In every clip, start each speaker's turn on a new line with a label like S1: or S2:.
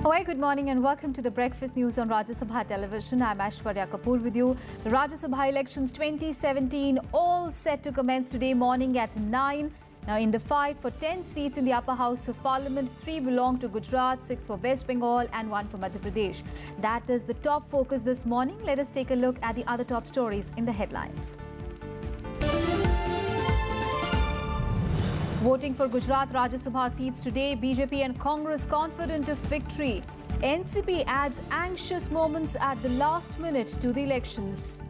S1: Hi, good morning and welcome to the Breakfast News on Rajya Sabha Television. I'm Aishwarya Kapoor with you. The Rajya Sabha elections 2017 all set to commence today morning at 9. Now, in the fight for 10 seats in the upper house of Parliament, 3 belong to Gujarat, 6 for West Bengal and 1 for Madhya Pradesh. That is the top focus this morning. Let us take a look at the other top stories in the headlines. Voting for Gujarat Rajya Sabha seats today, BJP and Congress confident of victory. NCP adds anxious moments at the last minute to the elections.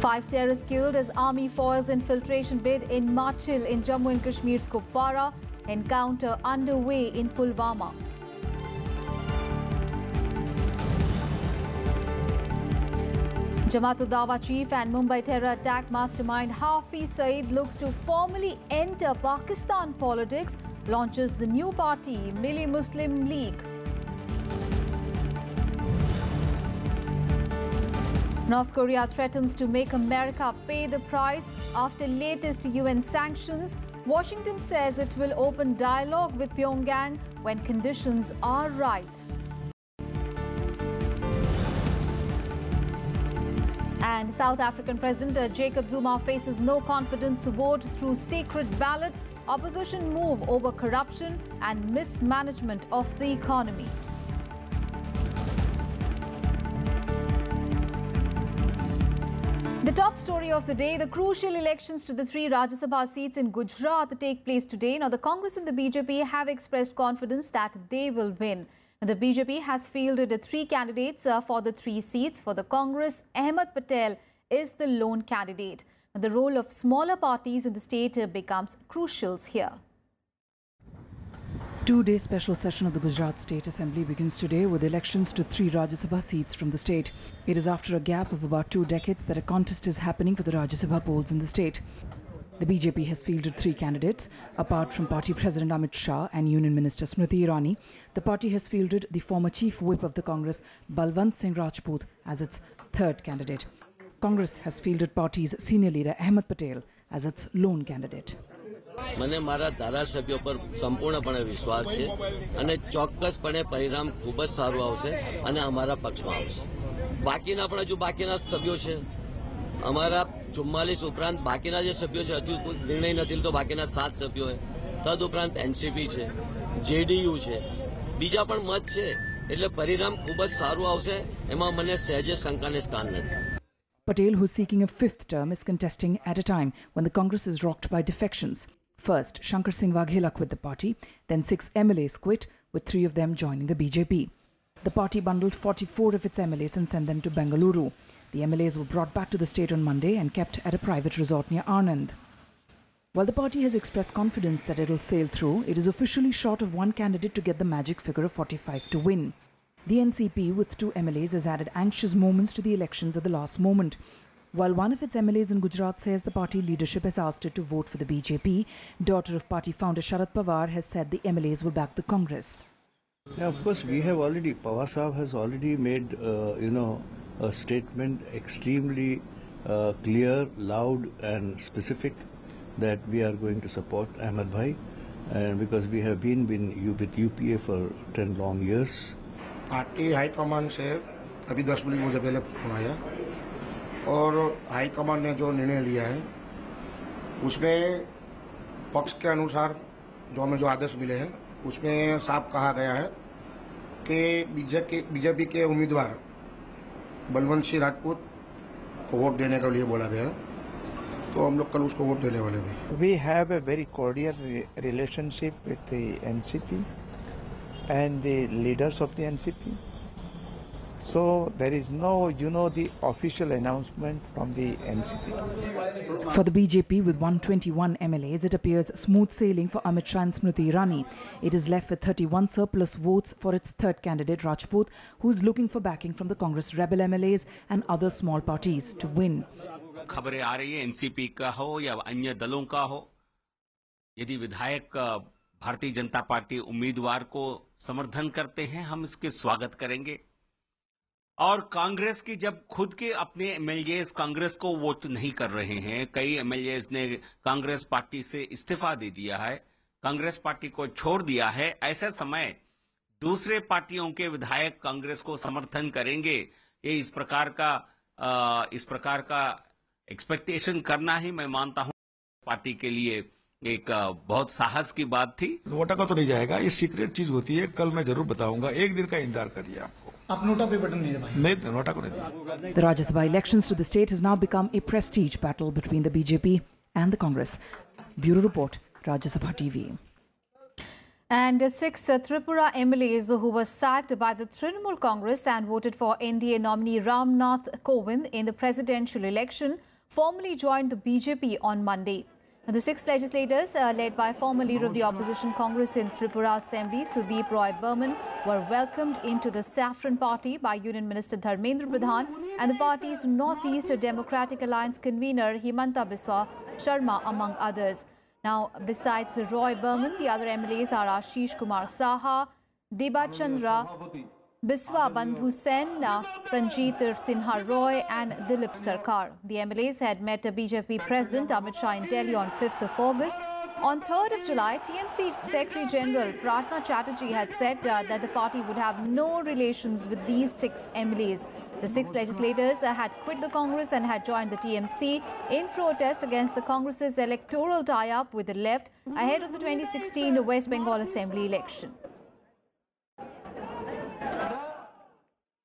S1: 5 terrorists killed as army foils infiltration bid in Machil in Jammu and Kashmir's Kupwara. Encounter underway in Pulwama. Jamaat-ud-Dawa chief and Mumbai terror attack mastermind Hafiz looks to formally enter Pakistan politics, launches the new party, Milli Muslim League. North Korea threatens to make America pay the price after latest UN sanctions. Washington says it will open dialogue with Pyongyang when conditions are right. And South African President Jacob Zuma faces no confidence vote through secret ballot. Opposition move over corruption and mismanagement of the economy. The top story of the day, the crucial elections to the 3 Rajya Sabha seats in Gujarat take place today. Now, the Congress and the BJP have expressed confidence that they will win. The BJP has fielded 3 candidates for the 3 seats. For the Congress, Ahmed Patel is the lone candidate. The role of smaller parties in the state becomes crucial here.
S2: 2-day special session of the Gujarat State Assembly begins today with elections to 3 Rajya Sabha seats from the state. It is after a gap of about 2 decades that a contest is happening for the Rajya Sabha polls in the state. The BJP has fielded 3 candidates. Apart from Party President Amit Shah and Union Minister Smriti Irani, the party has fielded the former Chief Whip of the Congress, Balwant Singh Rajput, as its 3rd candidate. Congress has fielded party's senior leader Ahmed Patel as its lone candidate.
S3: મને મારા ધારાસભ્યો પર સંપૂર્ણપણે વિશ્વાસ છે અને ચોક્કસપણે પરિણામ ખૂબ જ સારું આવશે અને અમારા પક્ષમાં આવશે. બાકીના પણ હજુ બાકીના સભ્યો છે. અમારા 44 ઉપરાંત બાકીના જે સભ્યો છે હજુ કોઈ નિર્ણય નથી લીધો. બાકીના 7 સભ્યો છે. તદુપરાંત એનસીપી છે, જેડીયુ છે, બીજા પણ મત છે. એટલે પરિણામ ખૂબ જ સારું આવશે. એમાં મને સહેજે શંકાને સ્થાન નથી.
S2: Patel, who's seeking a 5th term, is contesting at a time when the Congress is rocked by defections. First, Shankar Singh Waghela quit the party, then 6 MLAs quit, with 3 of them joining the BJP. The party bundled 44 of its MLAs and sent them to Bengaluru. The MLAs were brought back to the state on Monday and kept at a private resort near Anand. While the party has expressed confidence that it will sail through, it is officially short of 1 candidate to get the magic figure of 45 to win. The NCP, with 2 MLAs, has added anxious moments to the elections at the last moment. While one of its MLAs in Gujarat says the party leadership has asked it to vote for the BJP, daughter of party founder Sharad Pawar has said the MLAs will back the Congress.
S4: Yeah, of course, Pawar Sahab has already made, a statement extremely clear, loud and specific that we are going to support Ahmed Bhai, and because we have been with UPA for 10 long years.
S5: Party high command से अभी 10 minute मुझे पहले phone आया और high command ने जो निर्णय लिया है उसमें पक्ष के अनुसार जो हमें जो आदेश मिले हैं उसमें साफ कहा गया है कि बीजेपी के उम्मीदवार बलवंत सिंह राजपूत को वोट देने के लिए बोला गया है, तो हम लोग कल उसको वोट देने वाले हैं.
S6: We have a very cordial relationship with the NCP and the leaders of the NCP. So there is no, the official announcement from the NCP.
S2: For the BJP, with 121 MLAs, it appears smooth sailing for Amit Shah and Smriti Irani. It is left with 31 surplus votes for its 3rd candidate, Rajput, who is looking for backing from the Congress rebel MLAs and other small parties to win.
S7: खबरें आ रही है NCP का हो या अन्य दलों का हो, यदि विधायक भारतीय जनता पार्टी उम्मीदवार को समर्थन करते हैं हम इसके स्वागत करेंगे. और कांग्रेस की जब खुद के अपने एमएलएस कांग्रेस को वोट नहीं कर रहे हैं, कई एमएलएस ने कांग्रेस पार्टी से इस्तीफा दे दिया है, कांग्रेस पार्टी को छोड़ दिया है, ऐसे समय दूसरे पार्टियों के विधायक कांग्रेस को समर्थन करेंगे, ये इस प्रकार का एक्सपेक्टेशन करना ही मैं मानता हूं पार्टी के लिए एक बहुत साहस की बात थी।
S8: नोटा का तो नहीं जाएगा, ये सीक्रेट चीज होती है, कल मैं जरूर बताऊंगा, एक दिन का इंतजार करिए आपको।
S9: आप नोटा पे बटन नहीं दबाएंगे?
S8: नहीं, नोटा को नहीं।
S2: The Rajya Sabha elections to the state has now become a prestige battle between the BJP and the Congress. Bureau Report, Rajya Sabha TV.
S1: And 6 Tripura MLAs who were sacked by the Trinamool Congress and voted for NDA nominee Ramnath Kovind in the presidential election formally joined the BJP on Monday. Now, the 6 legislators, led by former leader of the opposition Congress in Tripura Assembly, Sudeep Roy Burman, were welcomed into the Saffron Party by Union Minister Dharmendra Pradhan and the party's Northeast Democratic Alliance convener Himanta Biswa Sharma, among others. Now, besides Roy Burman, the other MLAs are Ashish Kumar Saha, Deba Chandra, Biswa Bandhu Sen, Pranjit Sinha Roy and Dilip Sarkar. The MLAs had met BJP President Amit Shah in Delhi on 5th of August. On 3rd of July, TMC Secretary General Pratna Chatterjee had said that the party would have no relations with these 6 MLAs. The 6 legislators had quit the Congress and had joined the TMC in protest against the Congress's electoral tie-up with the left ahead of the 2016 West Bengal Assembly election.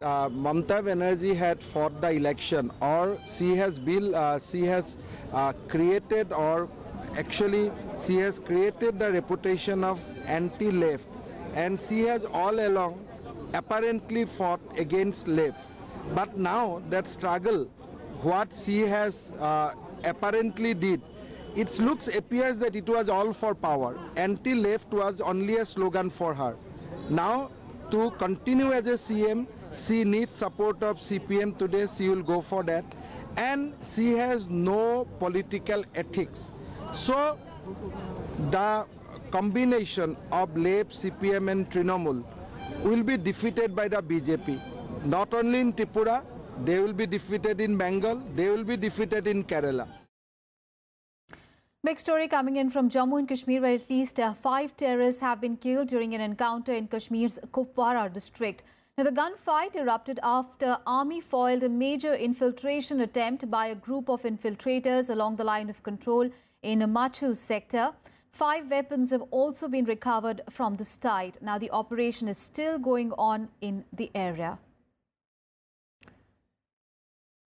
S10: Mamata Banerjee had fought the election, or she has created, or actually she has created the reputation of anti-left, and she has all along apparently fought against left. But now that struggle, what she has apparently did, appears that it was all for power. Anti-left was only a slogan for her. Now, to continue as a CM, she needs support of CPM today. She will go for that. And she has no political ethics. So, the combination of left, CPM and Trinamool will be defeated by the BJP. Not only in Tripura, they will be defeated in Bengal, they will be defeated in Kerala.
S1: Big story coming in from Jammu and Kashmir, where at least 5 terrorists have been killed during an encounter in Kashmir's Kupwara district. Now, the gunfight erupted after army foiled a major infiltration attempt by a group of infiltrators along the line of control in a Machil sector. 5 weapons have also been recovered from the site. Now, the operation is still going on in the area.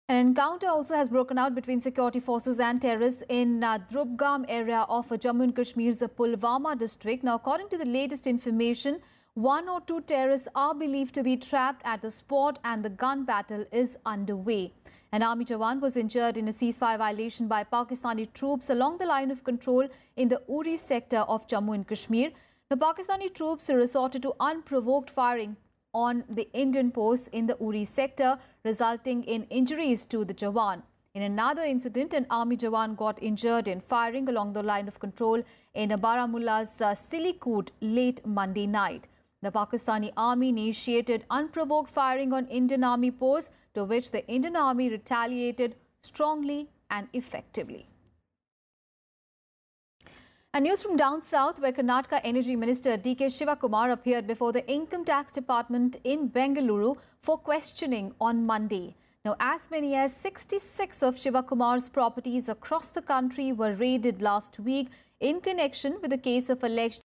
S1: An encounter also has broken out between security forces and terrorists in Drubgam area of Jammu and Kashmir's Pulwama district. Now, according to the latest information, 1 or 2 terrorists are believed to be trapped at the spot and the gun battle is underway. An army jawan was injured in a ceasefire violation by Pakistani troops along the line of control in the Uri sector of Jammu and Kashmir. The Pakistani troops resorted to unprovoked firing on the Indian posts in the Uri sector, resulting in injuries to the jawan. In another incident, an army jawan got injured in firing along the line of control in Baramulla's Silikut late Monday night. The Pakistani army initiated unprovoked firing on Indian army posts, to which the Indian army retaliated strongly and effectively. And news from down south, where Karnataka Energy Minister D.K. Shivakumar appeared before the Income Tax Department in Bengaluru for questioning on Monday. Now, as many as 66 of Shivakumar's properties across the country were raided last week in connection with a case of alleged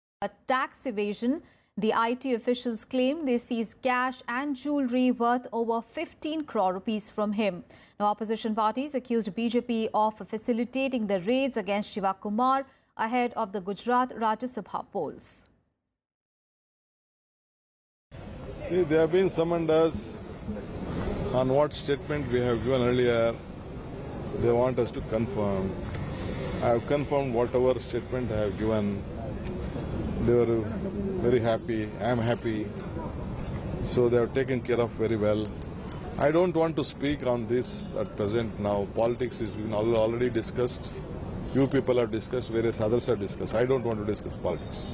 S1: tax evasion. The IT officials claim they seized cash and jewellery worth over 15 crore rupees from him. Now, opposition parties accused BJP of facilitating the raids against Shivakumar ahead of the Gujarat Rajya Sabha polls.
S11: See, they have been summoned us on what statement we have given earlier. They want us to confirm. I have confirmed whatever statement I have given. They were very happy. I am happy. So they have taken care of very well. I don't want to speak on this at present now. Politics is been already discussed. You people have discussed, various others have discussed. I don't want to discuss politics.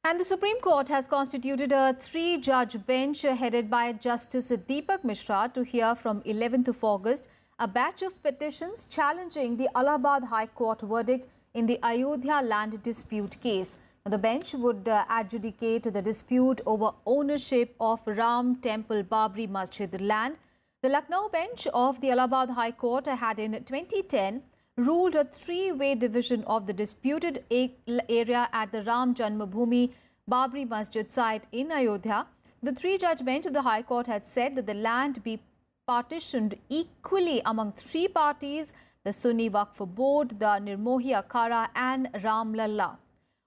S1: And the Supreme Court has constituted a 3-judge bench headed by Justice Deepak Mishra to hear from 11th of August a batch of petitions challenging the Allahabad High Court verdict in the Ayodhya land dispute case. The bench would adjudicate the dispute over ownership of Ram Temple Babri Masjid land. The Lucknow bench of the Allahabad High Court had in 2010 ruled a three-way division of the disputed area at the Ram Janmabhoomi Babri Masjid site in Ayodhya. The three-judge bench of the High Court had said that the land be partitioned equally among three parties: the Sunni Waqf Board, the Nirmohi Akhara and Ram Lalla.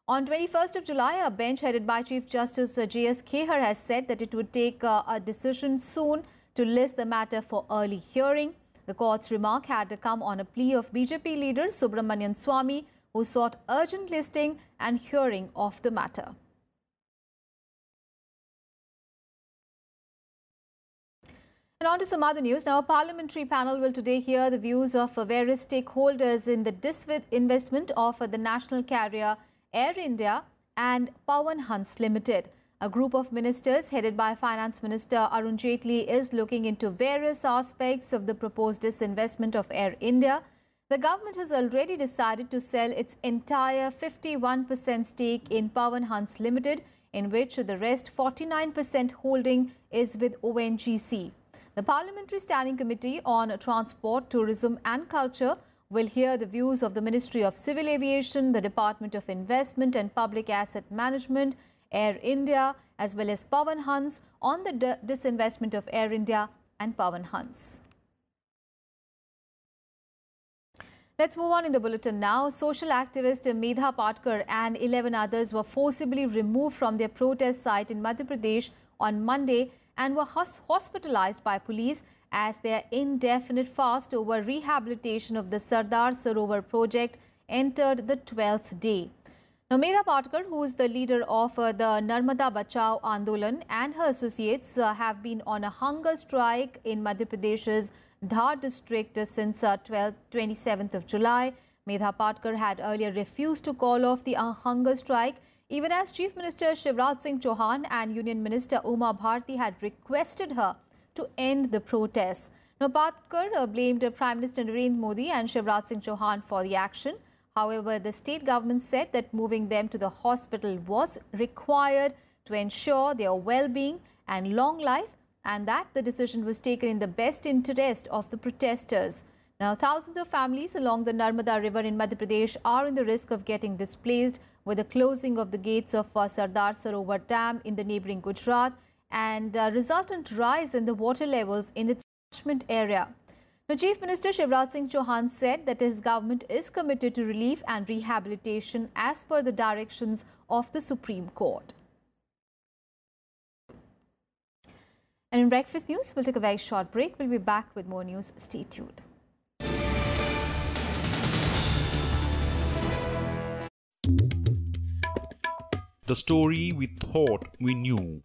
S1: On 21st of July, a bench headed by Chief Justice J.S. Khehar has said that it would take a decision soon to list the matter for early hearing. The court's remark had come on a plea of BJP leader Subramanian Swamy, who sought urgent listing and hearing of the matter. And on to some other news. Now, a parliamentary panel will today hear the views of various stakeholders in the disinvestment of the national carrier Air India and Pawan Hans Limited. A group of ministers headed by Finance Minister Arun Jaitley is looking into various aspects of the proposed disinvestment of Air India. The government has already decided to sell its entire 51% stake in Pawan Hans Limited, in which the rest 49% holding is with ONGC. The Parliamentary Standing Committee on Transport, Tourism and Culture will hear the views of the Ministry of Civil Aviation, the Department of Investment and Public Asset Management, Air India, as well as Pawan Hans on the disinvestment of Air India and Pawan Hans. Let's move on in the bulletin now. Social activist Medha Patkar and 11 others were forcibly removed from their protest site in Madhya Pradesh on Monday and were hospitalized by police as their indefinite fast over rehabilitation of the Sardar Sarovar project entered the 12th day. Now, Medha Patkar, who is the leader of the Narmada Bachao Andolan, and her associates have been on a hunger strike in Madhya Pradesh's Dhar district since 27th of July. Medha Patkar had earlier refused to call off the hunger strike, even as Chief Minister Shivraj Singh Chauhan and Union Minister Uma Bharti had requested her to end the protests. Now, Patkar blamed Prime Minister Narendra Modi and Shivraj Singh Chauhan for the action. However, the state government said that moving them to the hospital was required to ensure their well-being and long life, and that the decision was taken in the best interest of the protesters. Now, thousands of families along the Narmada River in Madhya Pradesh are in the risk of getting displaced with the closing of the gates of Sardar Sarovar Dam in the neighbouring Gujarat and resultant rise in the water levels in its catchment area. Now, Chief Minister Shivraj Singh Chauhan said that his government is committed to relief and rehabilitation as per the directions of the Supreme Court. And in breakfast news, we'll take a very short break. We'll be back with more news. Stay tuned.
S9: The story we thought we knew.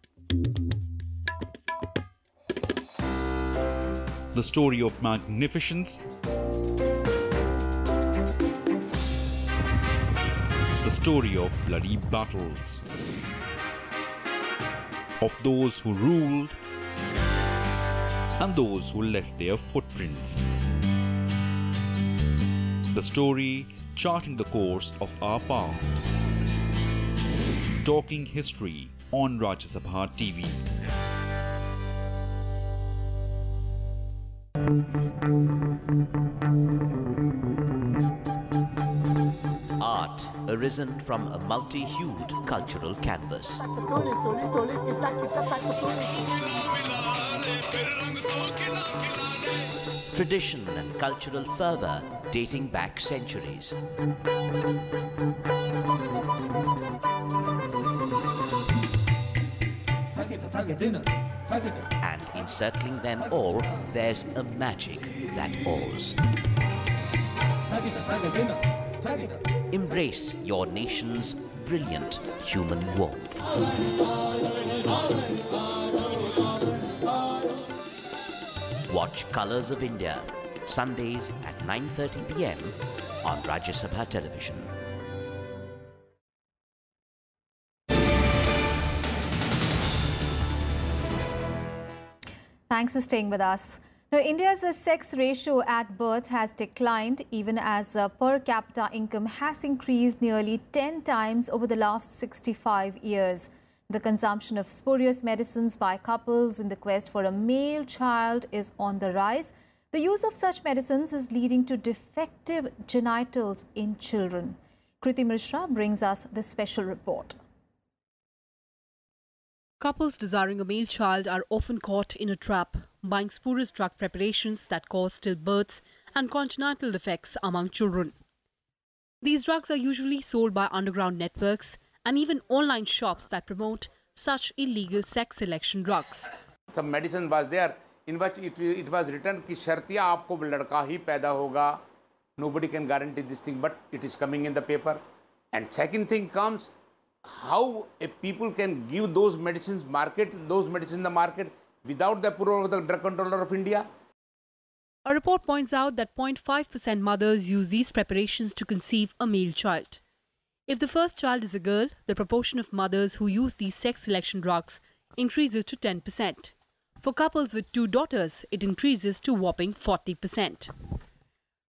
S9: The story of magnificence. The story of bloody battles. Of those who ruled and those who left their footprints. The story charting the course of our past. Talking history on Rajya Sabha TV.
S12: Art arisen from a multi-hued cultural canvas. Tradition and cultural fervour dating back centuries. And encircling them all, there's a magic that awes. Embrace your nation's brilliant human warmth. Watch Colours of India, Sundays at 9:30 p.m. on Rajya Sabha television.
S1: Thanks for staying with us. Now, India's sex ratio at birth has declined even as per capita income has increased nearly 10 times over the last 65 years. The consumption of spurious medicines by couples in the quest for a male child is on the rise. The use of such medicines is leading to defective genitals in children. Kriti Mishra brings us this special report.
S13: Couples desiring a male child are often caught in a trap, buying spurious drug preparations that cause stillbirths and congenital defects among children. These drugs are usually sold by underground networks and even online shops that promote such illegal sex selection drugs.
S14: Some medicine was there in which it was written कि शर्तिया आपको लड़का ही पैदा होगा. Nobody can guarantee this thing, but it is coming in the paper. And second thing comes, how people can give those medicines in the market without the approval of the Drug Controller of India.
S13: A report points out that 0.5% mothers use these preparations to conceive a male child. If the first child is a girl, the proportion of mothers who use these sex selection drugs increases to 10%. For couples with 2 daughters, it increases to a whopping 40%.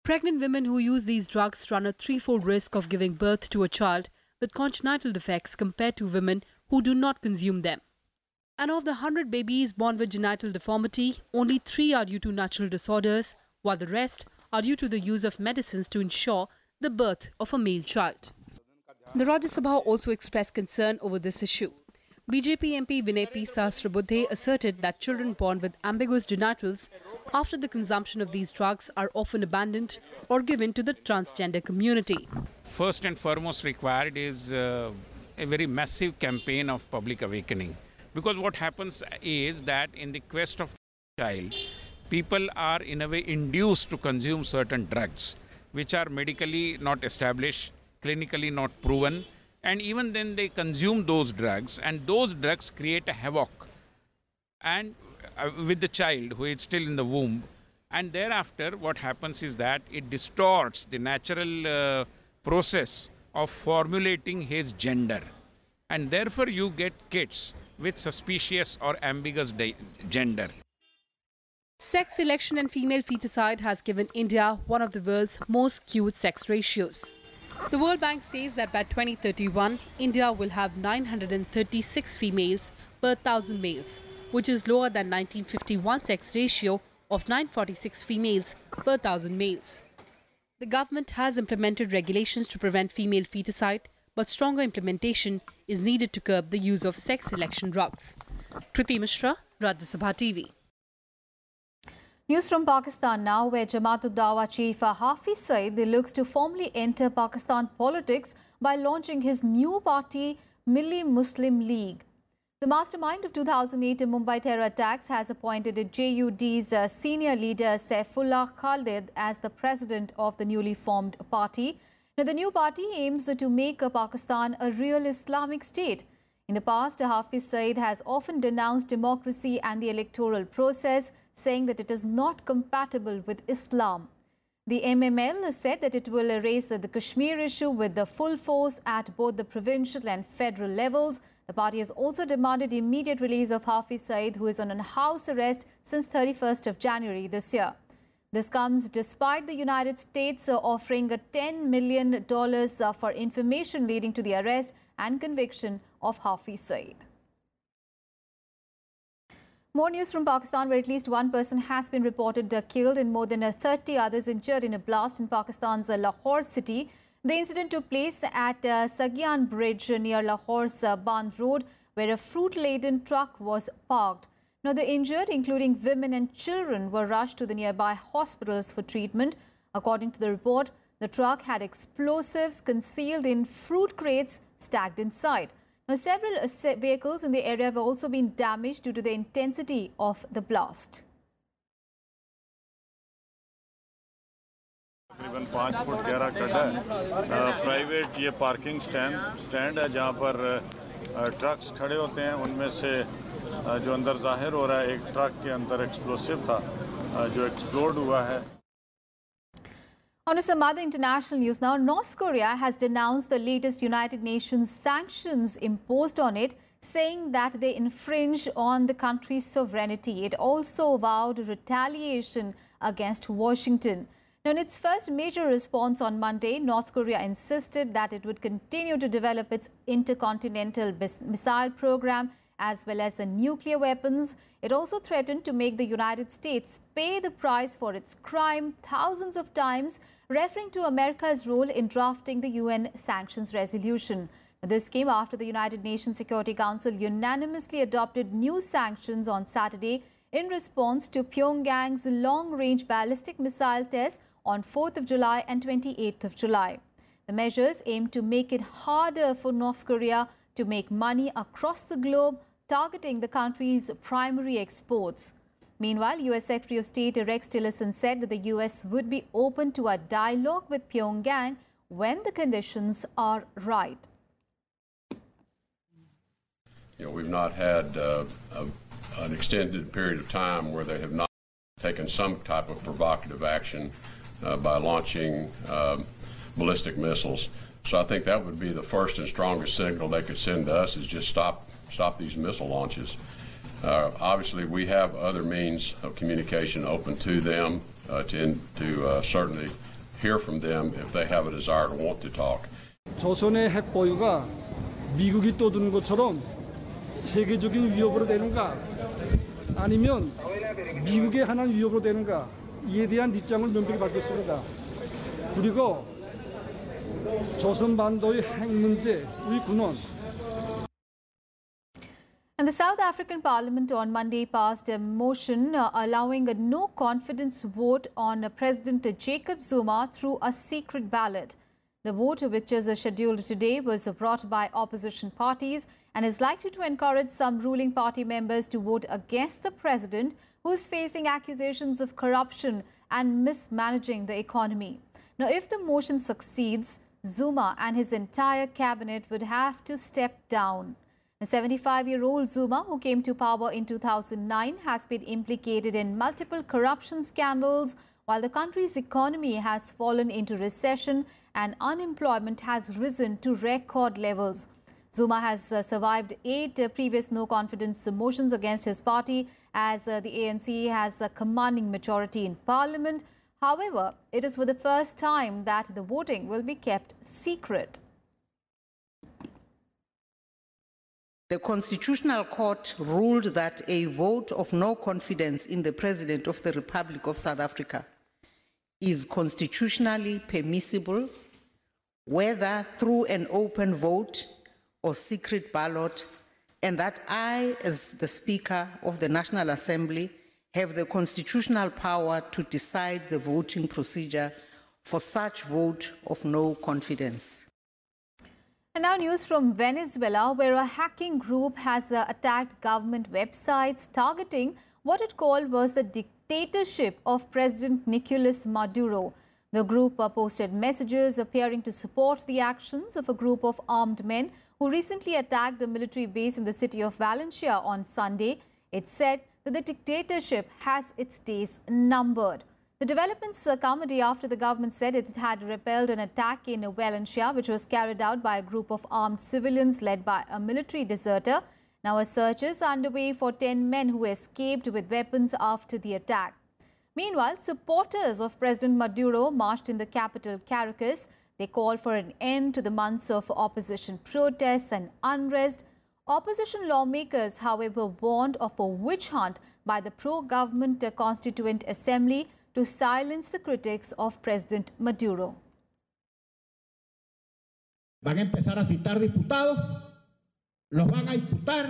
S13: Pregnant women who use these drugs run a 3-fold risk of giving birth to a child with congenital defects compared to women who do not consume them. And of the 100 babies born with genital deformity, only 3 are due to natural disorders, while the rest are due to the use of medicines to ensure the birth of a male child. The Rajya Sabha also expressed concern over this issue. BJP MP Vinay P. Sahasrabudhe asserted that children born with ambiguous genitals after the consumption of these drugs are often abandoned or given to the transgender community.
S7: First and foremost required is a very massive campaign of public awakening. Because what happens is that in the quest of child, people are in a way induced to consume certain drugs, which are medically not established, clinically not proven, and even then they consume those drugs, and those drugs create a havoc and with the child who is still in the womb. And thereafter what happens is that it distorts the natural process of formulating his gender, and therefore you get kids with suspicious or ambiguous gender.
S13: Sex selection and female feticide has given India one of the world's most skewed sex ratios. The World Bank says that by 2031, India will have 936 females per 1,000 males, which is lower than 1951 sex ratio of 946 females per 1,000 males. The government has implemented regulations to prevent female feticide, but stronger implementation is needed to curb the use of sex selection drugs. Kriti Mishra, Rajya Sabha TV.
S1: News from Pakistan now, where Jamaat-ud-Dawa chief Hafiz looks to formally enter Pakistan politics by launching his new party, Milli Muslim League. The mastermind of 2008 Mumbai terror attacks has appointed JUD's senior leader Saifullah Khalid as the president of the newly formed party. Now, the new party aims to make Pakistan a real Islamic state. In the past, Hafiz Saeed has often denounced democracy and the electoral process, saying that it is not compatible with Islam. The MML said that it will raise the Kashmir issue with the full force at both the provincial and federal levels. The party has also demanded immediate release of Hafiz Saeed, who is on house arrest since 31st of January this year. This comes despite the United States offering $10 million for information leading to the arrest and conviction of Hafiz Saeed. More news from Pakistan, where at least one person has been reported killed and more than 30 others injured in a blast in Pakistan's Lahore city. The incident took place at Sagyan Bridge near Lahore's Band Road, where a fruit-laden truck was parked. Now, the injured, including women and children, were rushed to the nearby hospitals for treatment. According to the report, the truck had explosives concealed in fruit crates stacked inside. Now, several vehicles in the area have also been damaged due to the intensity of the blast.
S15: तकरीबन 5 foot गहरा खड्डा है। Private ये parking stand है जहाँ पर trucks खड़े होते हैं। उनमें से जो अंदर जाहिर हो रहा है, एक ट्रक के अंदर एक्सप्लोसिव था जो एक्सप्लोड हुआ है।
S1: On to some other international news now. North Korea has denounced the latest United Nations sanctions imposed on it, saying that they infringe on the country's sovereignty. It also vowed retaliation against Washington. Now, in its first major response on Monday, North Korea insisted that it would continue to develop its intercontinental missile program as well as the nuclear weapons. It also threatened to make the United States pay the price for its crime thousands of times, referring to America's role in drafting the UN sanctions resolution. This came after the United Nations Security Council unanimously adopted new sanctions on Saturday in response to Pyongyang's long-range ballistic missile test on 4th of July and 28th of July. The measures aim to make it harder for North Korea to make money across the globe, targeting the country's primary exports. Meanwhile, U.S. Secretary of State Rex Tillerson said that the U.S. would be open to a dialogue with Pyongyang when the conditions are right.
S16: We've not had an extended period of time where they have not taken some type of provocative action by launching ballistic missiles. So I think that would be the first and strongest signal they could send to us, is just stop these missile launches. Obviously, we have other means of communication open to them to certainly hear from them if they have a desire to want to talk.
S17: 조선의 핵 보유가 미국이 떠드는 것처럼 세계적인 위협으로 되는가, 아니면 미국의 하나의 위협으로 되는가, 이에 대한 입장을 명백히 밝혔습니다. 그리고 조선 반도의 핵 문제, 우리 군은.
S1: And the South African Parliament on Monday passed a motion allowing a no-confidence vote on President Jacob Zuma through a secret ballot. The vote, which is scheduled today, was brought by opposition parties and is likely to encourage some ruling party members to vote against the president, who is facing accusations of corruption and mismanaging the economy. Now, if the motion succeeds, Zuma and his entire cabinet would have to step down. The 75-year-old Zuma, who came to power in 2009, has been implicated in multiple corruption scandals, while the country's economy has fallen into recession and unemployment has risen to record levels. Zuma has survived 8 previous no-confidence motions against his party, as the ANC has a commanding majority in parliament. However, it is for the first time that the voting will be kept secret.
S18: The Constitutional Court ruled that a vote of no confidence in the President of the Republic of South Africa is constitutionally permissible, whether through an open vote or secret ballot, and that I, as the Speaker of the National Assembly, have the constitutional power to decide the voting procedure for such vote of no confidence.
S1: And now news from Venezuela, where a hacking group has attacked government websites targeting what it called was the dictatorship of President Nicolas Maduro. The group posted messages appearing to support the actions of a group of armed men who recently attacked a military base in the city of Valencia on Sunday. It said that the dictatorship has its days numbered. The developments come a day after the government said it had repelled an attack in Valencia, which was carried out by a group of armed civilians led by a military deserter. Now, a search is underway for 10 men who escaped with weapons after the attack. Meanwhile, supporters of President Maduro marched in the capital, Caracas. They called for an end to the months of opposition protests and unrest. Opposition lawmakers, however, warned of a witch hunt by the pro-government Constituent Assembly to silence the critics of President Maduro.
S19: Van a empezar a citar diputados, los van a imputar,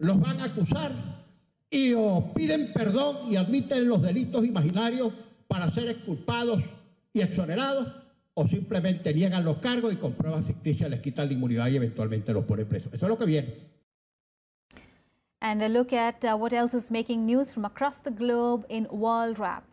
S19: los van a acusar y o piden perdón y admiten los delitos imaginarios para ser exculpados y exonerados, o simplemente niegan los cargos y con pruebas ficticias les quitan la inmunidad y eventualmente los ponen presos. Eso es lo que viene.
S1: And a look at what else is making news from across the globe in World Wrap.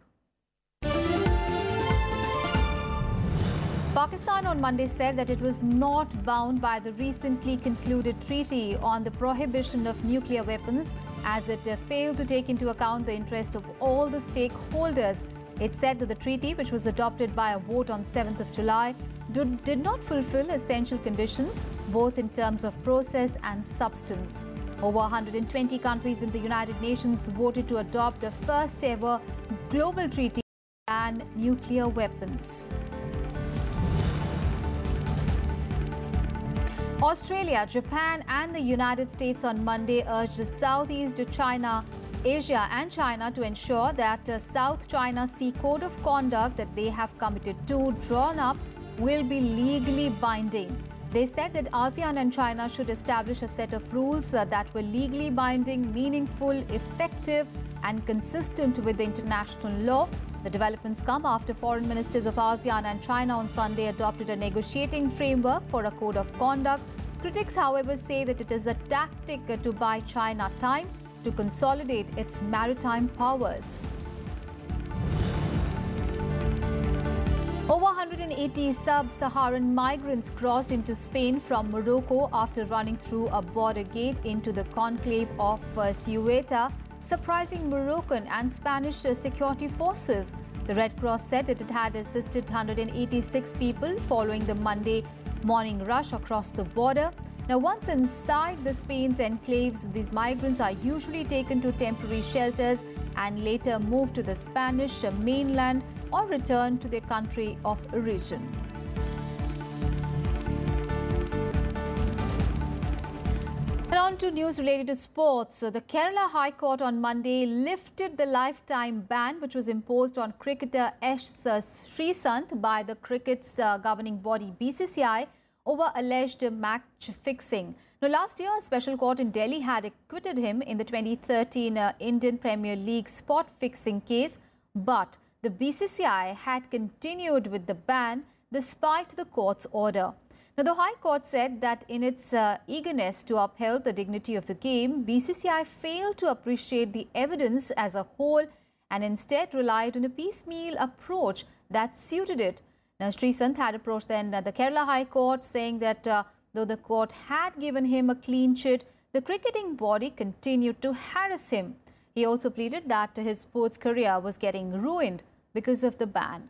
S1: Pakistan on Monday said that it was not bound by the recently concluded treaty on the prohibition of nuclear weapons, as it failed to take into account the interest of all the stakeholders It said that the treaty, which was adopted by a vote on 7th of July, did not fulfill essential conditions, both in terms of process and substance. Over 120 countries in the United Nations voted to adopt the first ever global treaty to ban nuclear weapons. Australia, Japan and the United States on Monday urged Southeast Asia and China to ensure that South China Sea Code of Conduct that they have committed to, drawn up, will be legally binding. They said that ASEAN and China should establish a set of rules that were legally binding, meaningful, effective and consistent with the international law. The developments come after foreign ministers of ASEAN and China on Sunday adopted a negotiating framework for a code of conduct. Critics, however, say that it is a tactic to buy China time to consolidate its maritime powers. Over 180 sub-Saharan migrants crossed into Spain from Morocco after running through a border gate into the conclave of Ceuta, surprising Moroccan and Spanish security forces. The Red Cross said that it had assisted 186 people following the Monday morning rush across the border. Now, once inside the Spain's enclaves, these migrants are usually taken to temporary shelters and later moved to the Spanish mainland or returned to their country of origin. And on to news related to sports. The Kerala High Court on Monday lifted the lifetime ban which was imposed on cricketer S. Sreesanth by the cricket's governing body BCCI over alleged match fixing. Now, last year, a special court in Delhi had acquitted him in the 2013 Indian Premier League spot fixing case, but the BCCI had continued with the ban despite the court's order. Now, the High Court said that in its eagerness to uphold the dignity of the game, BCCI failed to appreciate the evidence as a whole and instead relied on a piecemeal approach that suited it. Now, Sreesanth had approached then the Kerala High Court saying that though the court had given him a clean sheet, the cricketing body continued to harass him. He also pleaded that his sports career was getting ruined because of the ban.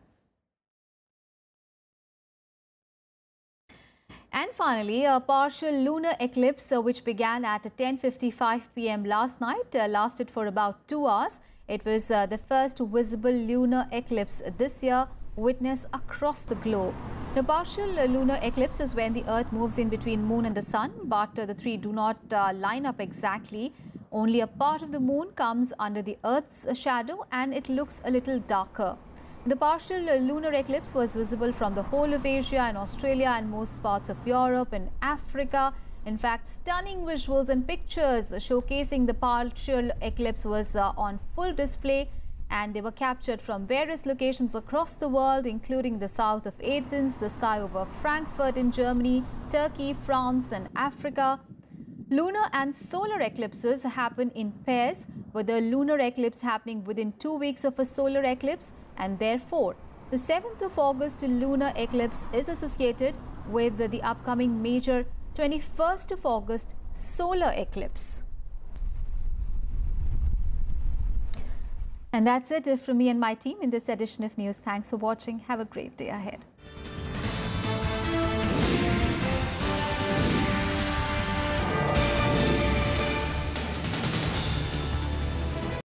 S1: And finally, a partial lunar eclipse which began at 10:55 p.m. last night lasted for about 2 hours. It was the first visible lunar eclipse this year witnessed across the globe. The partial lunar eclipse is when the Earth moves in between Moon and the Sun, but the three do not line up exactly. Only a part of the Moon comes under the Earth's shadow and it looks a little darker. The partial lunar eclipse was visible from the whole of Asia and Australia and most parts of Europe and Africa. In fact, stunning visuals and pictures showcasing the partial eclipse was on full display, and they were captured from various locations across the world, including the south of Athens, the sky over Frankfurt in Germany, Turkey, France and Africa. Lunar and solar eclipses happen in pairs, with the lunar eclipse happening within 2 weeks of a solar eclipse, and therefore the 7th of August lunar eclipse is associated with the upcoming major 21st of August solar eclipse. And that's it from me and my team in this edition of News. Thanks for watching. Have a great day ahead.